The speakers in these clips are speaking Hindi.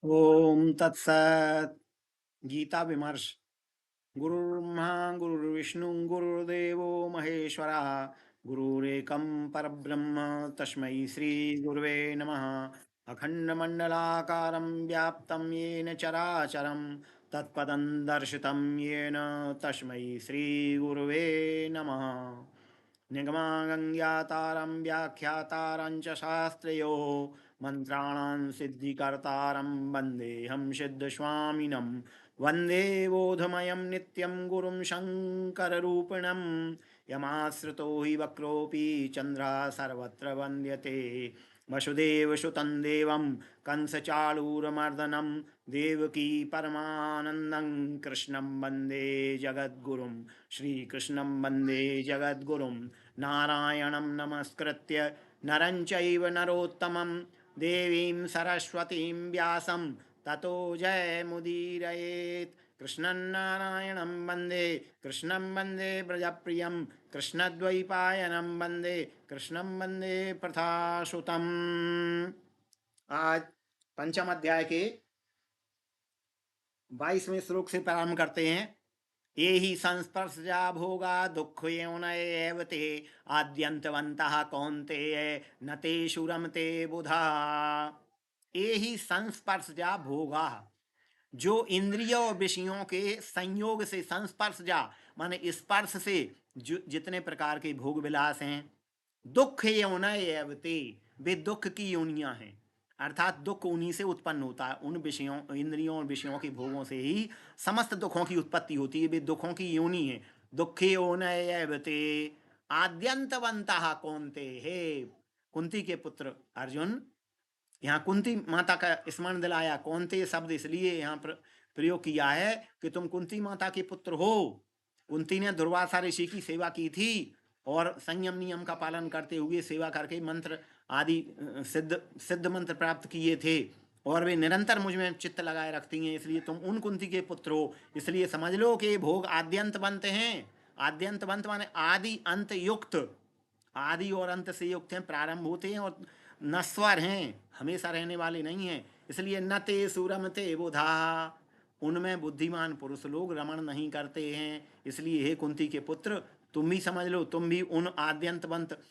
ओम तत्सत। गीता विमर्श। गुरुर्ब्रह्मा गुरुर्विष्णु गुरुर्देवो महेश्वरः। गुरुरेकं परब्रह्म तस्मै श्री गुरुवे नमः। अखण्डमण्डलाकारं व्याप्तं येन चराचरं तत्पदं दर्शितं येन तस्मै श्री गुरुवे नमः। निगमागङ्ग्यातारं व्याख्यातारं च शास्त्रयोः मन्त्राणां सिद्धिकर्तारं वन्देऽहं सिद्धस्वामिनं। वन्दे बोधमयं नित्यं गुरुं शङ्कररूपिणं। यमाश्रितो हि वक्रोऽपि चन्द्रः सर्वत्र वन्द्यते। वसुदेवसुतं देवं कंसचाणूरमर्दनं देवकी परमानन्दं कृष्णं वन्दे जगद्गुरुं। श्रीकृष्णं वन्दे जगद्गुरुं। नारायणं नमस्कृत्य नरं चैव नरोत्तमं देवीं सरस्वतीं व्यासं ततो जयमुदीरयेत्। कृष्णं नारायणं वन्दे कृष्णं वन्दे व्रजप्रियं कृष्णद्वैपायनं वन्दे कृष्णं वन्दे प्रथासुतम्। आज पंचम अध्याय के 22वें श्लोक से प्रारंभ करते हैं। ये ही संस्पर्शजा भोगा दुःख एव ते आद्यन्तवन्तः कौन्तेय न तेषु रमते बुधा। ये ही संस्पर्शजा भोगा, जो इंद्रियों और विषयों के संयोग से संस्पर्शजा माने स्पर्श से जो जितने प्रकार के भोग विलास हैं, दुख एव ते, वे दुख की योनियां हैं। अर्थात दुख उन्हीं से उत्पन्न होता है, उन विषयों इंद्रियों और विषयों के भोगों से ही समस्त दुखों की उत्पत्ति होती है, वे दुखों की योनि है। दुखे एव ते आद्यंतवंतः कौन्ते। हे कुंती के पुत्र अर्जुन, यहाँ कुंती माता का स्मरण दिलाया। कौन्ते शब्द इसलिए यहाँ प्रयोग किया है कि तुम कुंती माता के पुत्र हो। कुंती ने दुर्वासा ऋषि की सेवा की थी और संयम नियम का पालन करते हुए सेवा करके मंत्र आदि सिद्ध सिद्ध मंत्र प्राप्त किए थे, और वे निरंतर मुझ में चित्त लगाए रखती हैं, इसलिए तुम उन कुंती के पुत्र हो। इसलिए समझ लो कि भोग आद्यंत बनते हैं। आद्यंत बंत माने आदि अंत युक्त, आदि और अंत से युक्त हैं, प्रारंभ होते हैं और नश्वर हैं, हमेशा रहने वाले नहीं हैं। इसलिए न ते सुरमते बुधा, उनमें बुद्धिमान पुरुष लोग रमण नहीं करते हैं। इसलिए हे कुंती के पुत्र, तुम भी समझ लो, तुम भी उन आद्यंतवंत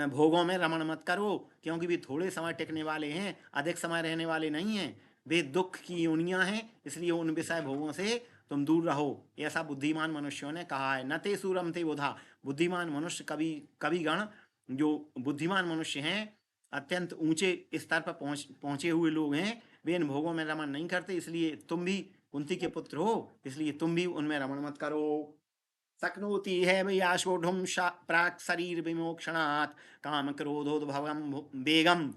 भोगों में रमण मत करो, क्योंकि वे थोड़े समय टिकने वाले हैं, अधिक समय रहने वाले नहीं हैं। वे दुख की योनियां हैं, इसलिए उन विषय भोगों से तुम दूर रहो, ऐसा बुद्धिमान मनुष्यों ने कहा है। न ते सूरमते बुधा, बुद्धिमान मनुष्य कवि कविगण जो बुद्धिमान मनुष्य हैं, अत्यंत ऊंचे स्तर पर पहुंचे हुए लोग हैं, वे इन भोगों में रमण नहीं करते। इसलिए तुम भी कुंती के पुत्र हो, इसलिए तुम भी उनमें रमण मत करो। शक्नोति है वैयाशोढुम प्राक् शरीर विमोक्षणात् काम क्रोधोद्भवम वेगम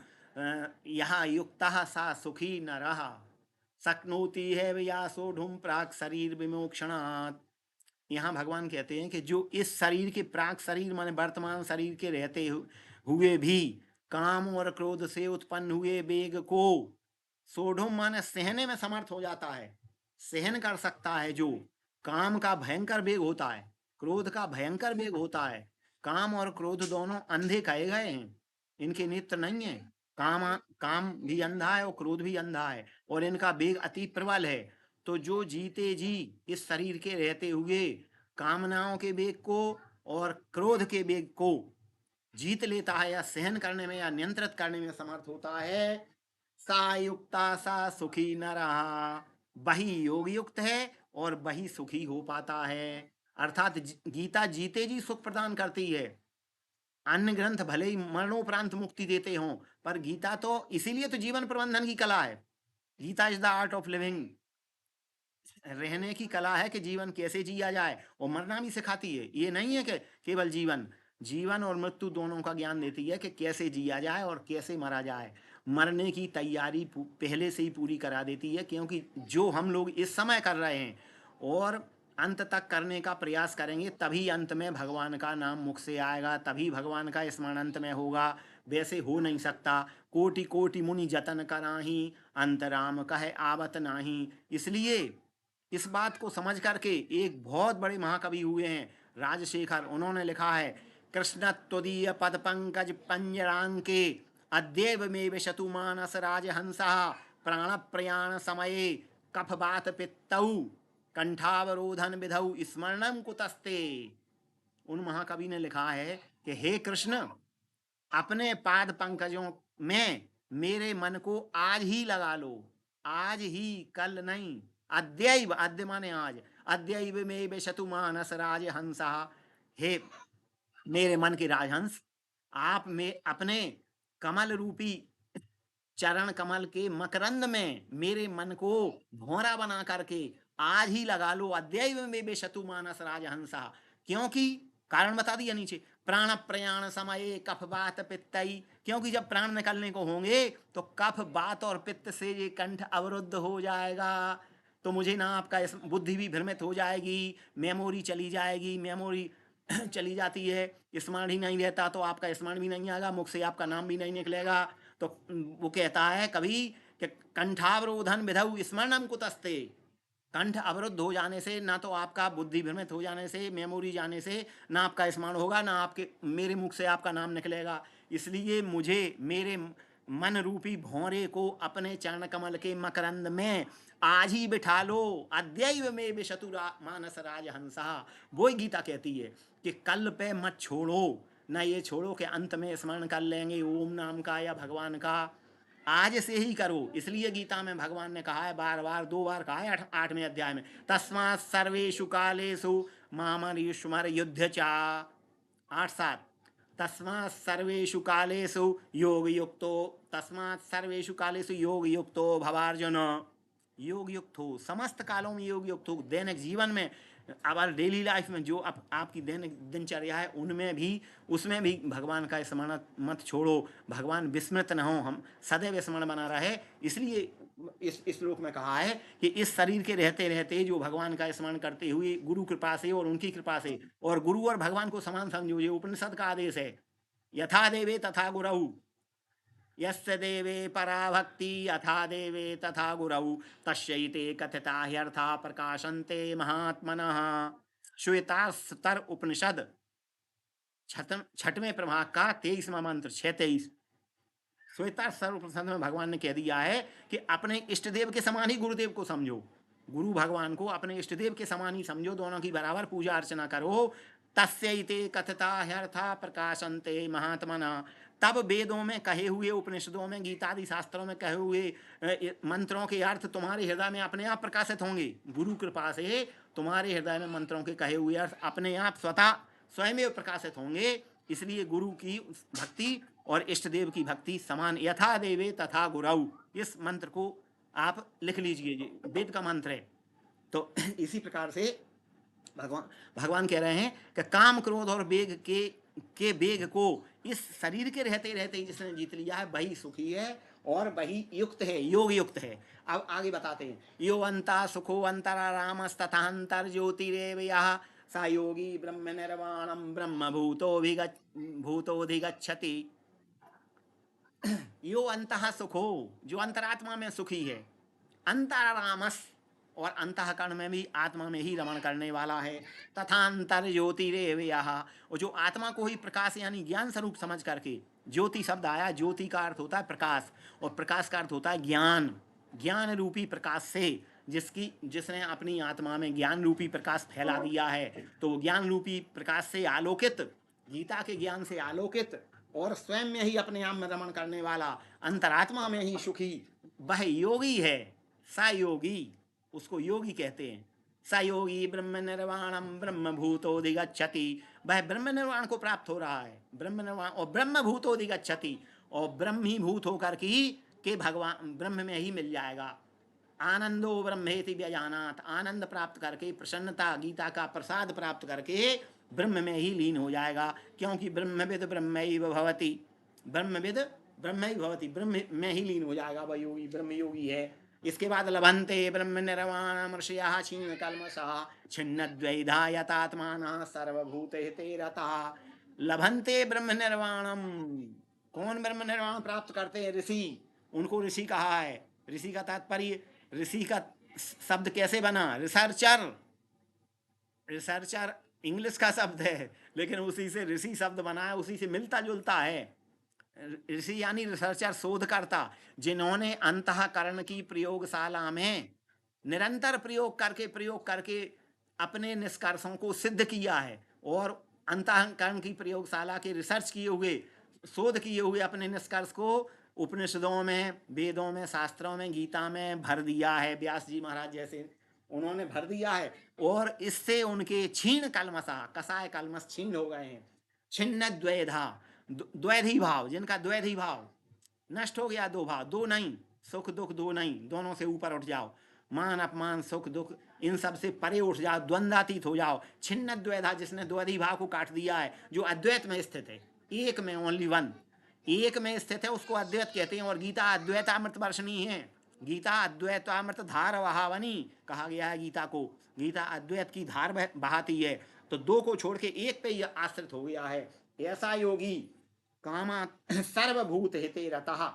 यहाँ युक्तः सा सुखी नरः। शक्नोति है वैयाशोढुम प्राक् शरीर विमोक्षणात्, यहाँ भगवान कहते हैं कि जो इस शरीर के प्राक शरीर माने वर्तमान शरीर के रहते हुए भी काम और क्रोध से उत्पन्न हुए वेग को, सोढ़ुम माने सहने में समर्थ हो जाता है, सहन कर सकता है। जो काम का भयंकर वेग होता है, क्रोध का भयंकर वेग होता है। काम और क्रोध दोनों अंधे कहे गए हैं, इनके नेत्र नहीं है। काम काम भी अंधा है और क्रोध भी अंधा है, और इनका वेग अति प्रबल है। तो जो जीते जी इस शरीर के रहते हुए कामनाओं के वेग को और क्रोध के वेग को जीत लेता है, या सहन करने में या नियंत्रित करने में समर्थ होता है, सा युक्ता सा सुखी न रहा, वही योग युक्त है और वही सुखी हो पाता है। अर्थात गीता जीते जी सुख प्रदान करती है। अन्य ग्रंथ भले ही मरणोपरांत मुक्ति देते हों, पर गीता तो इसीलिए तो जीवन प्रबंधन की कला है। Gita is the art of living, रहने की कला है कि जीवन कैसे जिया जाए, और मरना भी सिखाती है। ये नहीं है कि केवल जीवन जीवन और मृत्यु दोनों का ज्ञान देती है कि कैसे जिया जाए और कैसे मरा जाए। मरने की तैयारी पहले से ही पूरी करा देती है, क्योंकि जो हम लोग इस समय कर रहे हैं और अंत तक करने का प्रयास करेंगे, तभी अंत में भगवान का नाम मुख से आएगा, तभी भगवान का स्मरण अंत में होगा। वैसे हो नहीं सकता। कोटि कोटि मुनि जतन कराही, अंत राम कहे आवत नाही। इसलिए इस बात को समझ करके एक बहुत बड़े महाकवि हुए हैं राजशेखर, उन्होंने लिखा है, कृष्ण त्वदीय पद पंकज पंजरांके अद्यैव में विशतु मानस राजहंसा प्राण प्रयाण समये कफवात पित्तौ कंठावरोधन विधौ स्मरणम कुतस्ते। उन महाकवि ने लिखा है कि हे कृष्ण, अपने पाद पंकजों में मेरे मन को आज ही लगा लो, आज ही, कल नहीं। अद्यैव, अद्य माने आज, अद्यैव में बेशतु मानस राज हंसा। हे मेरे मन के राजहंस, आप में अपने कमल रूपी चरण कमल के मकरंद में मेरे मन को भौरा बना करके आज ही लगा लो। अद्यैव में बेशतु मानस राजहंसा। क्योंकि कारण बता दिया नीचे, प्राण प्रयाण समय कफ बात पित्तई, क्योंकि जब प्राण निकलने को होंगे तो कफ बात और पित्त से ये कंठ अवरुद्ध हो जाएगा, तो मुझे ना आपका बुद्धि भी भ्रमित हो जाएगी, मेमोरी चली जाएगी, मेमोरी चली जाती है, स्मरण ही नहीं रहता तो आपका स्मरण भी नहीं आएगा, मुख से आपका नाम भी नहीं निकलेगा। तो वो कहता है कभी कि कंठावरोधन विधौ स्मरणम कुतस्ते, कंठ अवरुद्ध हो जाने से, ना तो आपका बुद्धि भ्रमित हो जाने से, मेमोरी जाने से ना आपका स्मरण होगा, ना आपके मेरे मुख से आपका नाम निकलेगा। इसलिए मुझे मेरे मन रूपी भौरे को अपने चरण कमल के मकरंद में आज ही बिठा लो। अद्यैव में विशतुरा मानस राजहंसा। वो ही गीता कहती है कि कल पे मत छोड़ो, ना ये छोड़ो कि अंत में स्मरण कर लेंगे ओम नाम का या भगवान का, आज से ही करो। इसलिए गीता में भगवान ने कहा है, बार बार, 2 बार कहा है 8वें अध्याय में, तस्मात् सर्वेषु कालेषु मामरीश्वर युद्ध चा। 8-7, तस्मात् सर्वेषु कालेषु योग युक्तो, तस्मात् सर्वेषु कालेषु योग युक्तो भवार्जुन। योग युक्त हो, समस्त कालों में योग युक्त हो। दैनिक जीवन में, अब डेली लाइफ में जो आपकी दैनिक दिनचर्या है उनमें भी, उसमें भी भगवान का स्मरण मत छोड़ो, भगवान विस्मृत न हो, हम सदैव स्मरण बना रहे। इसलिए इस श्लोक में कहा है कि इस शरीर के रहते रहते जो भगवान का स्मरण करते हुए गुरु कृपा से और उनकी कृपा से, और गुरु और भगवान को समान समझो, ये उपनिषद का आदेश है, यथा देवे तथा गुरु, यस्य देवे पराभक्ति यथा देवे तथा गुरौ तस्यैते कथिता ह्यर्था प्रकाशन्ते महात्मनः। श्वेतास्तर उपनिषद 6वें प्रभाग का 23वां मंत्र, 6-23। श्वेतास्तर उपनिषद में भगवान ने कह दिया है कि अपने इष्ट देव के समान ही गुरुदेव को समझो, गुरु भगवान को अपने इष्ट देव के समान ही समझो, दोनों की बराबर पूजा अर्चना करो। तस्यैते कथिता ह्यर्था प्रकाशन्ते महात्मनः। तब वेदों में कहे हुए, उपनिषदों में, गीतादि शास्त्रों में कहे हुए मंत्रों के अर्थ तुम्हारे हृदय में अपने आप प्रकाशित होंगे। गुरु कृपा से तुम्हारे हृदय में मंत्रों के कहे हुए अर्थ अपने आप स्वतः स्वयं प्रकाशित होंगे। इसलिए गुरु की भक्ति और इष्ट देव की भक्ति समान, यथा देवे तथा गुरौ। इस मंत्र को आप लिख लीजिए, वेद का मंत्र है। तो इसी प्रकार से भगवान कह रहे हैं कि काम क्रोध और वेग के वेग को इस शरीर के रहते रहते ही जिसने जीत लिया है वही सुखी है और वही युक्त है, योग युक्त है। अब आगे बताते हैं, यो अंता सुखो अंतरारामस्तथांतर ज्योतिरेव यः सा योगी ब्रह्म निर्वाणम ब्रह्म भूतोधिगच्छति। यो अंतः सुखो, जो अंतरात्मा में सुखी है, अंतरारामस, और अंतःकरण में भी आत्मा में ही रमण करने वाला है, तथा अंतर ज्योतिरेव यः, और जो आत्मा को ही प्रकाश यानी ज्ञान स्वरूप समझ करके, ज्योति शब्द आया, ज्योति का अर्थ होता है प्रकाश, और प्रकाश का अर्थ होता है ज्ञान। ज्ञान रूपी प्रकाश से जिसने अपनी आत्मा में ज्ञान रूपी प्रकाश फैला दिया है, तो ज्ञान रूपी प्रकाश से आलोकित, गीता के ज्ञान से आलोकित और स्वयं में ही अपने आप में रमण करने वाला, अंतरात्मा में ही सुखी, वह योगी है। सा योगी, उसको योगी कहते हैं। स योगी ब्रह्म निर्वाणम ब्रह्म भूतोधिगच्छति, वह ब्रह्म निर्वाण को प्राप्त हो रहा है, ब्रह्म निर्वाण और ब्रह्म भूतोधिगच्छति, और ब्रह्म ही भूत होकर के भगवान ब्रह्म में ही मिल जाएगा। आनंदो ब्रह्मेति व्यजानात, आनंद प्राप्त करके, प्रसन्नता, गीता का प्रसाद प्राप्त करके ब्रह्म में ही लीन हो जाएगा। क्योंकि ब्रह्मविद ब्रह्मैव भवति, ब्रह्मविद ब्रह्मैव भवति, ब्रह्म में ही लीन हो जाएगा वह योगी, ब्रह्म योगी है। इसके बाद लभन्ते ब्रह्म निर्वाणम ऋषयः क्षीण कल्मषः छिन्नद्वैधा यतात्मानः सर्वभूतहिते रतः। लभन्ते ब्रह्म निर्वाणम, कौन ब्रह्म निर्वाण प्राप्त करते हैं? ऋषि, उनको ऋषि कहा है। ऋषि का तात्पर्य, ऋषि का शब्द कैसे बना? रिसर्चर, रिसर्चर इंग्लिश का शब्द है, लेकिन उसी से ऋषि शब्द बना है, उसी से मिलता जुलता है। ऋषि यानी रिसर्चर, शोधकर्ता, जिन्होंने अंतःकरण की प्रयोगशाला में निरंतर प्रयोग करके अपने निष्कर्षों को सिद्ध किया है, और अंतःकरण की प्रयोगशाला के रिसर्च किए हुए, शोध किए हुए अपने निष्कर्ष को उपनिषदों में, वेदों में, शास्त्रों में, गीता में भर दिया है। व्यास जी महाराज जैसे उन्होंने भर दिया है, और इससे उनके छीण कलमसा, कसाय कलमस छीण हो गए हैं। छिन्न द्वैधा, द्वैधी भाव, जिनका द्वैधी भाव नष्ट हो गया, दो भाव, दो नहीं, सुख दुख दो नहीं, दोनों से ऊपर उठ जाओ, मान अपमान सुख दुख इन सब से परे उठ जाओ, द्वंद्वातीत हो जाओ। छिन्न द्वैधा, जिसने द्वैधी भाव को काट दिया है, जो अद्वैत में स्थित है, एक में, ओनली वन, एक में स्थित है, उसको अद्वैत कहते हैं। और गीता अद्वैतामृत वर्षणी है, गीता अद्वैतामृत धार वहावनी कहा गया है गीता को। गीता अद्वैत की धार बहाती है, तो दो को छोड़ के एक पे यह आश्रित हो गया है। ऐसा योगी कामा सर्वभूत हिते रतः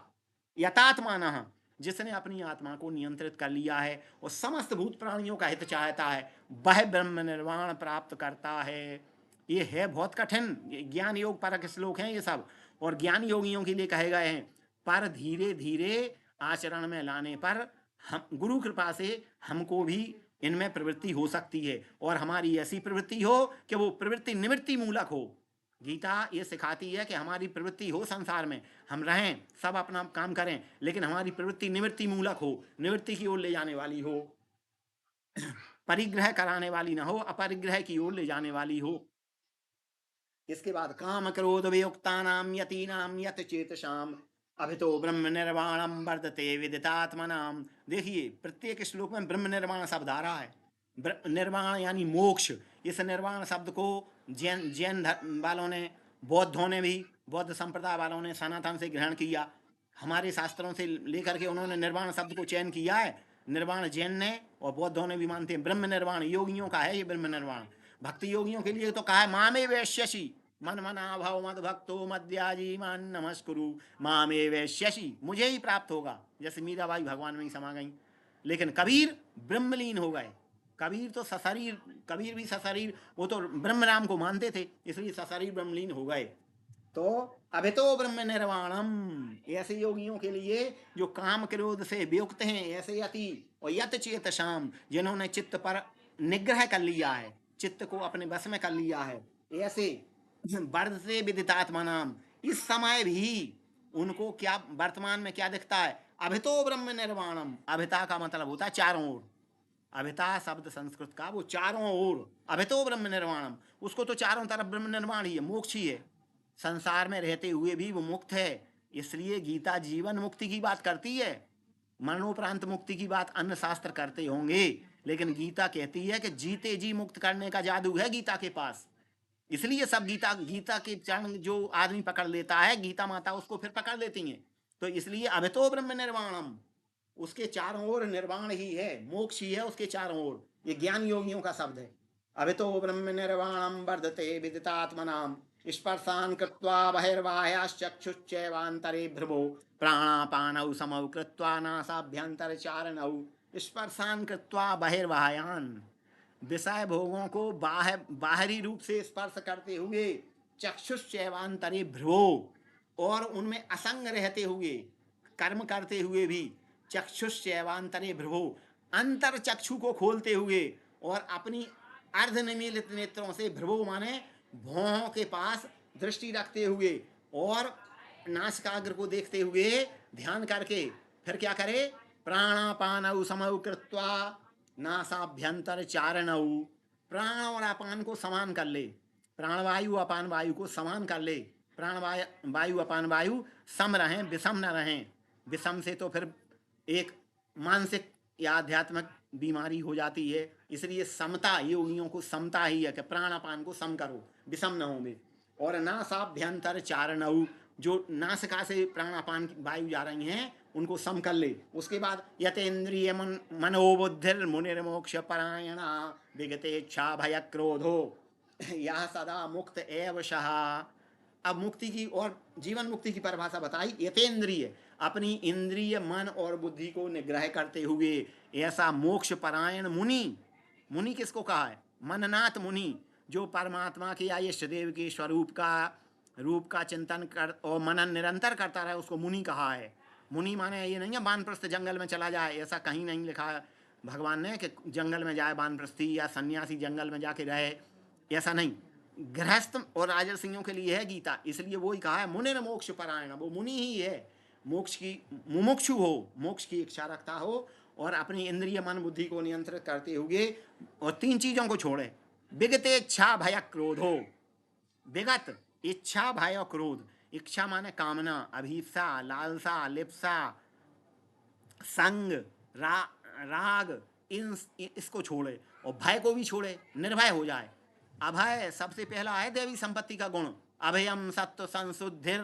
यथात्मानः, जिसने अपनी आत्मा को नियंत्रित कर लिया है और समस्त भूत प्राणियों का हित चाहता है, वह ब्रह्म निर्वाण प्राप्त करता है। ये है बहुत कठिन, ज्ञान योग परक श्लोक हैं ये सब, और ज्ञान योगियों के लिए कहे गए हैं। पर धीरे धीरे आचरण में लाने पर हम, गुरु कृपा से हमको भी इनमें प्रवृत्ति हो सकती है, और हमारी ऐसी प्रवृत्ति हो कि वो प्रवृत्ति निवृत्ति मूलक हो। गीता ये सिखाती है कि हमारी प्रवृत्ति हो संसार में, हम रहें, सब अपना काम करें, लेकिन हमारी प्रवृत्ति निवृत्ति मूलक हो, निवृत्ति की ओर ले जाने वाली हो, परिग्रह कराने वाली ना हो, अपरिग्रह की ओर ले जाने वाली हो। इसके बाद काम क्रोध वियुक्तानाम यतीनाम यत चेतसाम अभितो ब्रह्म निर्वाणम वर्धते विदितात्मनाम। देखिए प्रत्येक श्लोक में ब्रह्म निर्वाण शब्द आ रहा है। निर्वाण यानी मोक्ष। इस निर्वाण शब्द को जैन जैन वालों ने, बौद्धों ने भी, बौद्ध संप्रदाय वालों ने सनातन से ग्रहण किया, हमारे शास्त्रों से लेकर के उन्होंने निर्वाण शब्द को चयन किया है। निर्वाण जैन ने और बौद्धों ने भी मानते हैं। ब्रह्म निर्वाण योगियों का है ये ब्रह्म निर्वाण। भक्ति योगियों के लिए तो कहा है मामे वैश्यसी मन मना भव मद भक्तो मद्याजी मान नमस्कुरु मामे वैश्यसी, मुझे ही प्राप्त होगा, जैसे मीराबाई भगवान में ही समा गई। लेकिन कबीर ब्रह्मलीन हो गए। कबीर तो सशरीर, कबीर भी सशरीर, वो तो ब्रह्म राम को मानते थे, इसलिए सशरीर ब्रह्मलीन हो गए। तो अभितो ब्रह्म निर्वाणम, ऐसे योगियों के लिए जो काम क्रोध से वियुक्त हैं, ऐसे यति और यत चेत शाम, जिन्होंने चित्त पर निग्रह कर लिया है, चित्त को अपने बस में कर लिया है, ऐसे वर्ध से विदितात्मा नाम, इस समय भी उनको क्या वर्तमान में क्या दिखता है? अभितो ब्रह्म निर्वाणम। अभिता का मतलब होता है चारों ओर। अभिता शब्द संस्कृत का, वो चारों ओर, अभितो ब्रह्म निर्वाणम, उसको तो चारों तरफ ब्रह्म निर्वाण ही है, मोक्ष ही है। संसार में रहते हुए भी वो मुक्त है, इसलिए गीता जीवन मुक्ति की बात करती है। मरणोपरांत मुक्ति की बात अन्य शास्त्र करते होंगे, लेकिन गीता कहती है कि जीते जी मुक्त करने का जादू है गीता के पास। इसलिए सब गीता के चरण जो आदमी पकड़ लेता है, गीता माता उसको फिर पकड़ लेती हैं। तो इसलिए अभितो ब्रह्म निर्वाणम, उसके चारों ओर निर्वाण ही है, मोक्ष ही है उसके चारों ओर। ये ज्ञान योगियों का शब्द है। अभितो ब्रह्म निर्वाणम वर्धते विदितात्मनाम स्पर्शान कृत्वा बहिर्बाह्याश्चक्षुश्चैवान्तरे भ्रुवो प्राणापानौ समौ कृत्वा नासाभ्यन्तरचारणौ स्पर्शान कृत्वा बहिर्बाह्यान, विषय भोगों को बाहरी रूप से स्पर्श करते हुए, चक्षुश्चैवान्तरे भ्रुवो, और उनमें असंग रहते हुए, कर्म करते हुए भी, चक्षुश्चैवान्तरे भ्रुवो, अंतर चक्षु को खोलते हुए और अपनी अर्धनिमीलित नेत्रों से, भ्रुवो माने भौहों के पास दृष्टि रखते हुए और नासिकाग्र को देखते हुए ध्यान करके, फिर क्या करे? प्राणापानौ समौ कृत्वा नासाभ्यंतर चारणौ, प्राण और अपान को समान कर ले, प्राणवायु अपान वायु को समान कर ले, प्राण वायु अपान वायु सम रहें, विषम न रहें। विषम से तो फिर एक मानसिक या आध्यात्मिक बीमारी हो जाती है, इसलिए समता, योगियों को समता ही है कि प्राणापान को सम करो, विषम न होंगे। और नासाभ्यंतर चारणौ, जो नासिका से प्राणापान वायु जा रही हैं उनको सम कर ले। उसके बाद यतेन्द्रिय मनोबुद्धिर मुनिर्मोक्ष परायणा विगतेच्छा भय क्रोधो यह सदा मुक्त एव शः। अब मुक्ति की और जीवन मुक्ति की परिभाषा बताई। यतेन्द्रिय, अपनी इंद्रिय मन और बुद्धि को निग्रह करते हुए ऐसा मोक्ष परायण मुनि। मुनि किसको कहा है? मननाथ मुनि, जो परमात्मा के या इष्ट देव के स्वरूप का रूप का चिंतन कर और मनन निरंतर करता रहे, उसको मुनि कहा है। मुनि माने ये नहीं है वानप्रस्थ जंगल में चला जाए, ऐसा कहीं नहीं लिखा है भगवान ने कि जंगल में जाए वानप्रस्थी या सन्यासी जंगल में जाके रहे, ऐसा नहीं। गृहस्थ और राजर्षियों के लिए है गीता, इसलिए वो ही कहा है मुनिर मोक्ष परायण, वो मुनि ही है, मोक्ष की मुमुक्षु हो, मोक्ष की इच्छा रखता हो और अपनी इंद्रिय मन बुद्धि को नियंत्रित करते हुए और 3 चीजों को छोड़े, विगत इच्छा भय क्रोध हो। विगत इच्छा भय और क्रोध, इच्छा माने कामना, अभीप्सा, लालसा, लिप्सा, संग, राग, इसको छोड़े और भय को भी छोड़े, निर्भय हो जाए। अभय सबसे पहला है देवी संपत्ति का गुण, अभयम सत्व संशुद्धिर,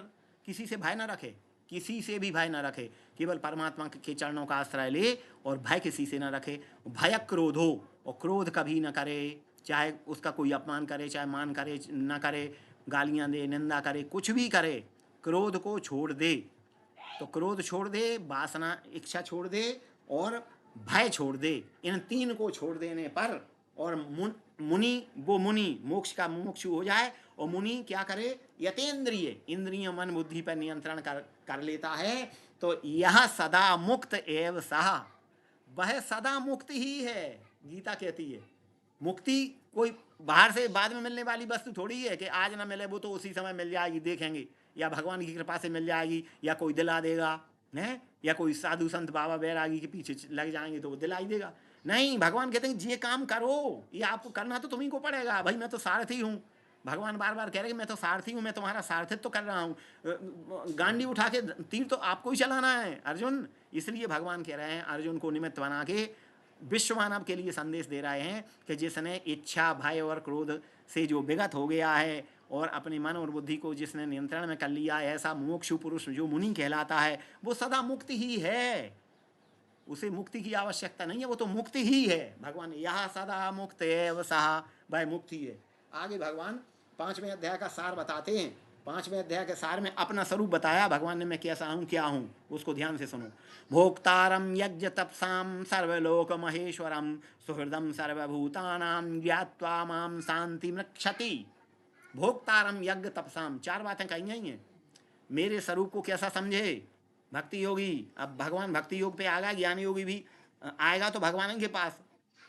किसी से भय न रखे, किसी से भी भय न रखे, केवल परमात्मा के चरणों का आश्रय ले और भय किसी से न रखे। भय क्रोध हो, और क्रोध कभी न करे, चाहे उसका कोई अपमान करे, चाहे मान करे न करे, गालियां दे, निंदा करे, कुछ भी करे, क्रोध को छोड़ दे। तो क्रोध छोड़ दे, वासना इच्छा छोड़ दे और भय छोड़ दे। इन 3 को छोड़ देने पर और मुनि, वो मुनि मोक्ष का मुमुक्षु हो जाए। और मुनि क्या करे, यतेंद्रिय, इंद्रिय मन बुद्धि पर नियंत्रण कर लेता है। तो यह सदा मुक्त एव सह, वह सदा मुक्त ही है। गीता कहती है मुक्ति कोई बाहर से बाद में मिलने वाली वस्तु थोड़ी है कि आज ना मिले वो तो उसी समय मिल जाएगी, देखेंगे, या भगवान की कृपा से मिल जाएगी, या कोई दिला देगा है, या कोई साधु संत बाबा बैरागी के पीछे लग जाएंगे तो वो दिलाई देगा। नहीं, भगवान कहते हैं ये काम करो, ये आपको करना तो तुम्ही को पड़ेगा, भाई मैं तो सारथी हूँ। भगवान बार बार कह रहे कि मैं तो सारथी हूँ, मैं तुम्हारा सारथित्व तो कर रहा हूँ, गांडी उठा के तीर तो आपको ही चलाना है अर्जुन। इसलिए भगवान कह रहे हैं अर्जुन को निमित्त बना के विश्व मानव के लिए संदेश दे रहे हैं कि जिसने इच्छा भय और क्रोध से जो विगत हो गया है और अपने मन और बुद्धि को जिसने नियंत्रण में कर लिया है, ऐसा मोक्षु पुरुष जो मुनि कहलाता है, वो सदा मुक्त ही है, उसे मुक्ति की आवश्यकता नहीं है, वो तो मुक्त ही है। भगवान यह सदा मुक्त है सहा, वह मुक्ति है। आगे भगवान 5वें अध्याय का सार बताते हैं। 5वें अध्याय के सार में अपना स्वरूप बताया भगवान ने, मैं कैसा हूँ क्या हूँ, उसको ध्यान से सुनो। भोक्तारम यज्ञ तपसाम सर्वलोक महेश्वरम सुहृदम सर्वभूतानाम ज्ञात्वा माम शांति मृक्षति। भोक्तारम यज्ञ तपसाम, 4 बातें कही गई हैं। मेरे स्वरूप को कैसा समझे भक्ति योगी। अब भगवान भक्ति योग पे आ गया, ज्ञान योगी भी आएगा तो भगवान के पास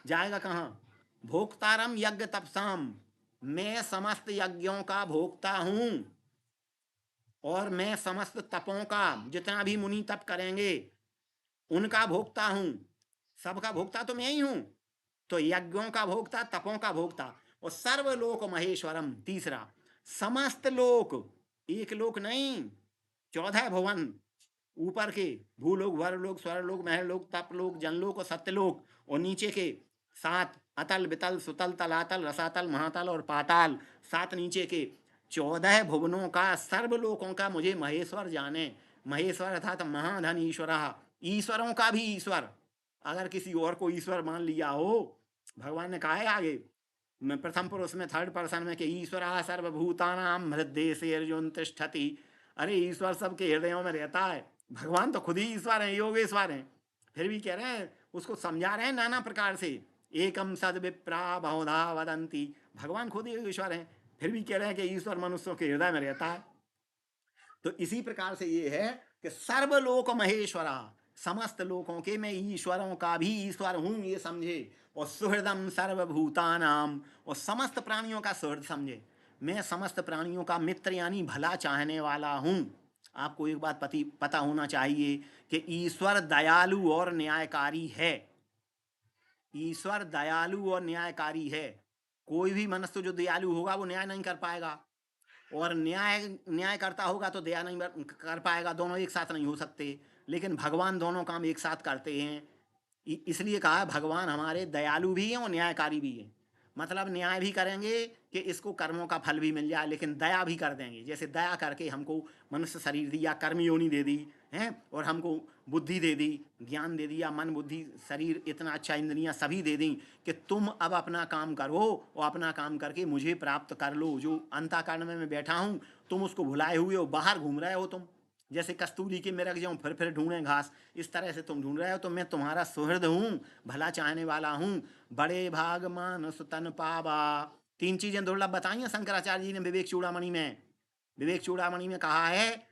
जाएगा कहाँ। भोक्तारम यज्ञ तपसाम, मैं समस्त यज्ञों का भोक्ता हूँ और मैं समस्त तपों का, जितना भी मुनि तप करेंगे उनका भोक्ता हूँ, सबका भोक्ता तो मैं ही हूँ। तो यज्ञों का भोक्ता, तपों का भोक्ता। और सर्वलोक महेश्वरम, तीसरा समस्त लोक, एक लोक नहीं, 14 भुवन ऊपर के, भूलोक, वरलोक, स्वरलोक, महलोक, तपलोक, जनलोक और सत्यलोक, और नीचे के 7 अतल वितल सुतल तलातल रसातल महातल और पाताल, 7 नीचे के 14 भुवनों का, सर्वलोकों का मुझे महेश्वर जाने। महेश्वर अर्थात महाधन ईश्वर, ईश्वरों का भी ईश्वर। अगर किसी और को ईश्वर मान लिया हो, भगवान ने कहा है आगे मैं प्रथम पुरुष में 3rd पर्सन में कि ईश्वर सर्वभूतानाम हृदय से अर्जुन तिष्ठति। अरे ईश्वर सबके हृदयों में रहता है, भगवान तो खुद ही ईश्वर हैं, योगेश्वर हैं, फिर भी कह रहे हैं, उसको समझा रहे हैं नाना प्रकार से। एकम सद विप्रा बहुधा वदंती, भगवान खुद ही ईश्वर हैं, फिर भी कह रहे हैं कि ईश्वर मनुष्यों के हृदय में रहता है। तो इसी प्रकार से ये है कि सर्वलोक महेश्वरा, समस्त लोकों के मैं ईश्वरों का भी ईश्वर हूँ, ये समझे। और सुहृदम सर्वभूतानाम, और समस्त प्राणियों का सुहृद समझे, मैं समस्त प्राणियों का मित्र यानी भला चाहने वाला हूँ। आपको एक बात पता होना चाहिए कि ईश्वर दयालु और न्यायकारी है। ईश्वर दयालु और न्यायकारी है। कोई भी मनुष्य जो दयालु होगा वो न्याय नहीं कर पाएगा, और न्याय करता होगा तो दया नहीं कर पाएगा, दोनों एक साथ नहीं हो सकते। लेकिन भगवान दोनों काम एक साथ करते हैं। इसलिए कहा है भगवान हमारे दयालु भी हैं और न्यायकारी भी हैं। मतलब न्याय भी करेंगे कि इसको कर्मों का फल भी मिल जाए, लेकिन दया भी कर देंगे। जैसे दया करके हमको मनुष्य शरीर दिया, कर्म योनि दे दी हैं, और हमको बुद्धि दे दी, ज्ञान दे दिया, मन बुद्धि शरीर इतना अच्छा, इंद्रियां सभी दे दी कि तुम अब अपना काम करो और अपना काम करके मुझे प्राप्त कर लो। जो अंतःकरण में मैं बैठा हूँ तुम उसको भुलाए हुए हो, बाहर घूम रहे हो तुम, जैसे कस्तूरी के मिरग जाऊँ फिर ढूंढें घास, इस तरह से तुम ढूंढ रहे हो। तो मैं तुम्हारा सुहृद हूँ, भला चाहने वाला हूँ। बड़े भाग मानस तन पावा, 3 चीजें दुर्लभ बताई हैं शंकराचार्य जी ने विवेक चूड़ामणि में। विवेक चूड़ामणि में कहा है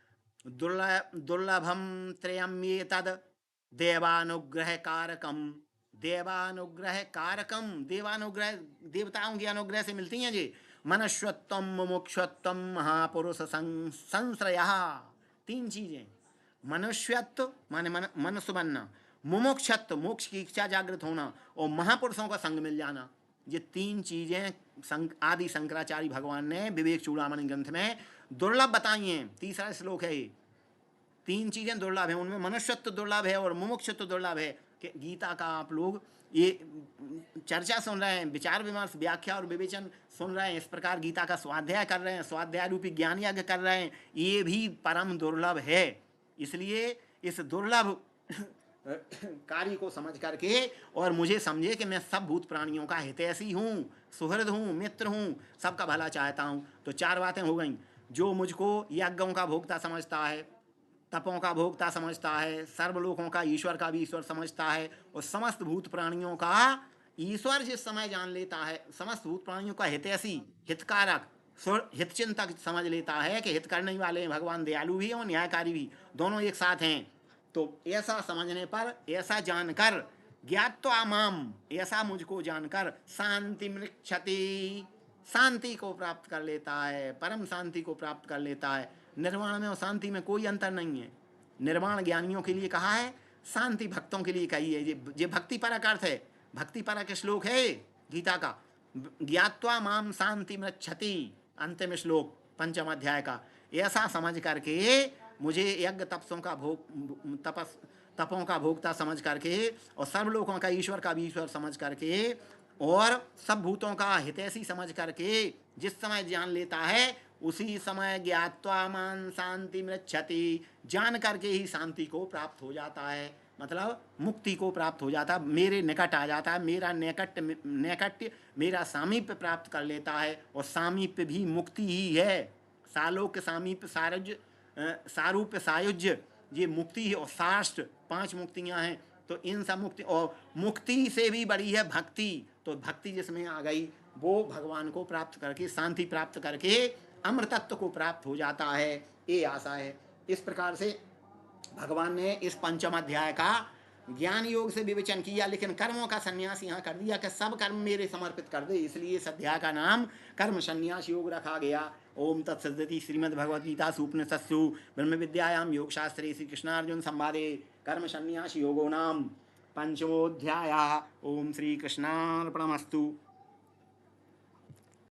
दुर्लभम त्रयम ये तद देवानुग्रह कारकम। देवानुग्रह कारकम, देवानुग्रह देवताओं के अनुग्रह से मिलती हैं जी। मनुष्यत्वम मुमुक्षत्वम महापुरुष संश्रय, तीन चीजें। मनुष्यत्व माने मनुष्य बनना, मुमुक्षत्व मोक्ष की इच्छा जागृत होना, और महापुरुषों का संग मिल जाना। ये तीन चीजें आदि शंकराचार्य भगवान ने विवेक चूड़ामणि ग्रंथ में दुर्लभ बताई हैं। तीसरा श्लोक है ये। तीन चीजें दुर्लभ है, उनमें मनुष्यत्व दुर्लभ है और मुमुक्षत्व दुर्लभ है। कि गीता का आप लोग ये चर्चा सुन रहे हैं, विचार विमर्श व्याख्या और विवेचन सुन रहे हैं, इस प्रकार गीता का स्वाध्याय कर रहे हैं, स्वाध्याय रूपी ज्ञान यज्ञ कर रहे हैं, ये भी परम दुर्लभ है। इसलिए इस दुर्लभ कार्य को समझ करके और मुझे समझे कि मैं सब भूत प्राणियों का हितैषी हूँ, सुहृद हूँ, मित्र हूँ, सबका भला चाहता हूँ। तो चार बातें हो गई। जो मुझको यज्ञों का भोक्ता समझता है, तपों का भोक्ता समझता है, सर्वलोकों का ईश्वर का भी ईश्वर समझता है, और समस्त भूत प्राणियों का ईश्वर जिस समय जान लेता है, समस्त भूत प्राणियों का हितैषी, हितकारक, हितचिंतक समझ लेता है कि हित करने वाले हैं भगवान, दयालु भी और न्यायकारी भी, दोनों एक साथ हैं। तो ऐसा समझने पर, ऐसा जानकर, ज्ञात्वा माम, ऐसा मुझको जानकर, शांति मृक्षति, शांति को प्राप्त कर लेता है, परम शांति को प्राप्त कर लेता है। निर्वाण में और शांति में कोई अंतर नहीं है। निर्वाण ज्ञानियों के लिए कहा है, शांति भक्तों के लिए कही है। ये भक्ति परक अर्थ है, भक्ति परक श्लोक है गीता का। ज्ञात्वा माम शांति मृक्षति, अंतिम श्लोक पंचम अध्याय का। ऐसा समझ करके मुझे यज्ञ तपसों का तपों का भोक्ता समझ करके, और सर्वलोकों का ईश्वर का भी ईश्वर समझ करके, और सब भूतों का हितैषी समझ करके जिस समय जान लेता है, उसी समय ज्ञात्वा मान शांति मृक्षति, जान करके ही शांति को प्राप्त हो जाता है, मतलब मुक्ति को प्राप्त हो जाता है, मेरे निकट आ जाता है, मेरा नैकट्य मेरा सामीप्य प्राप्त कर लेता है। और सामीप्य भी मुक्ति ही है। सालोक्य, सामीप्य, सारुज्य, सारूप्य, सायुज्य, ये मुक्ति है। और साष्ट, 5 मुक्तियां हैं। तो इन सब मुक्ति, और मुक्ति से भी बड़ी है भक्ति। तो भक्ति जिसमें आ गई, वो भगवान को प्राप्त करके, शांति प्राप्त करके अमृतत्व को प्राप्त हो जाता है। ये आशा है। इस प्रकार से भगवान ने इस पंचम अध्याय का ज्ञान योग से विवेचन किया, लेकिन कर्मों का संन्यास यहाँ कर दिया कि सब कर्म मेरे समर्पित कर दे। इसलिए इस अध्याय का नाम कर्म संन्यास योग रखा गया। ओम तत्सदिति। श्रीमद्भगवद्गीता उपनिषत्सु ब्रह्म विद्यायाम योग शास्त्रे श्री कृष्णार्जुन संवादे कर्म संन्यास योगो नाम पंचमोऽध्यायः। ओम श्री कृष्णार्पणमस्तु।